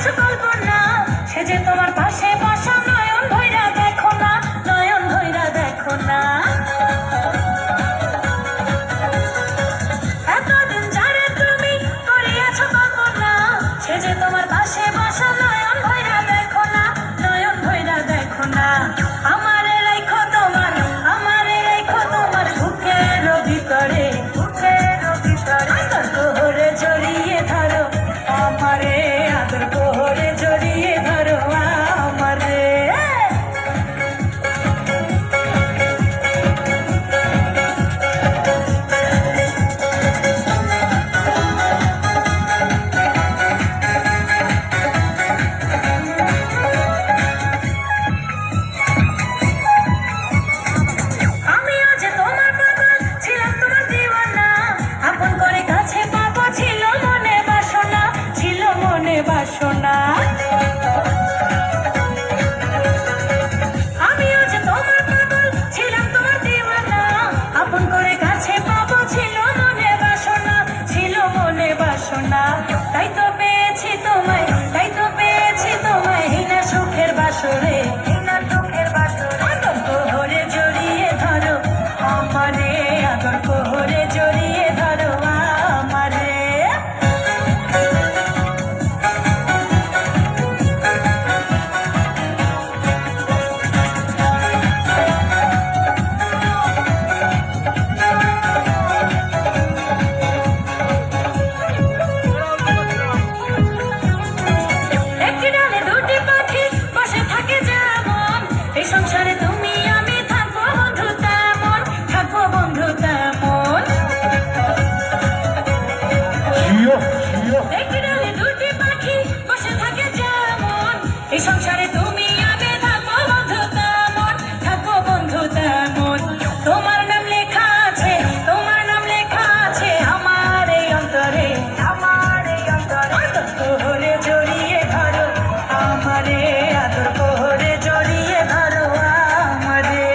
করিয়াছো কল্পনা, সে যে তোমার পাশে বসা, নয়ন ধইরা দেখো না, নয়ন ধইরা দেখো না। এতদিন যারে তুমি করিয়াছো কল্পনা, সে যে তোমার পাশে বসা, নয়ন ধইরা দেখো না, নয়ন ধইরা দেখো না। আমারে রাইখো তোমার, আমারে রাইখো তোমার বুকের ভিতরে, বুকের ভিতরে। আদর কোহরে জড়িয়ে ধরো আমারে, আদর কোহরে জড়িয়ে ধরো আমারে। আমিও যে তোমার পাগল, ছিলাম তোমার দিওয়ানা, আপন করে কাছে পাবো ছিল মনে বাসনা, ছিল মনে বাসনা। আমিও যে তোমার পাগল, ছিলাম তোমার দিওয়ানা, আপন করে কাছে পাবো ছিল মনে বাসনা, ছিল মনে বাসনা। তাই তো পেয়েছি তোমায়, তাই তো পেয়েছি তোমায়, হিনা সুখের বাসরে, হিনা সুখের বাসরে। আদর কোহরে জড়িয়ে ধরো আমারে, আদর কোহরে জড়িয়ে ধরো আমারে। একটি ডালে দুটি পাখি বসে থাকে যেমন, এই সংসারে তুমি আমি থাকবো বন্ধু তেমন, থাকবো বন্ধু তেমন। একটি ডালে দুটি পাখি বসে থাকে যেমন, এই সংসারে তুমি আমি থাকবো বন্ধু তেমন, থাকবো বন্ধু তেমন। তোমার নাম লেখা আছে, তোমার নাম লেখা আছে আমার এই অন্তরে, আমার এই অন্তরে। আদর কোহরে জড়িয়ে ধরো আমারে, আদর কোহরে জড়িয়ে ধরো আমারে।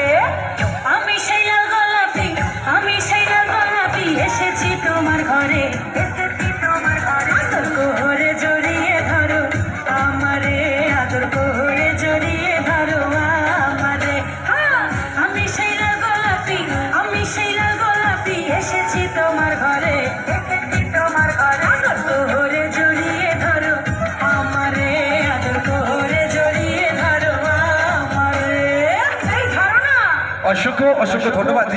আমি সেই লাল গোলাপি, আমি সেই লাল গোলাপি, এসেছি তোমার ঘরে, এসেছি তোমার ঘরে। আদর কোহরে জড়িয়ে ধরো আমারে, আদর কোহরে জড়িয়ে ধরো আমারে। হ্যাঁ, আমি সেই লাল গোলাপি, আমি সেই লাল গোলাপি, এসেছি তোমার ঘরে, এসেছি তোমার ঘরে। আদর কোহরে জড়িয়ে ধরো আমারে, আদর কোহরে জড়িয়ে ধরো আমারে। এই ধরো না। অসংখ্য অসংখ্য ধন্যবাদ।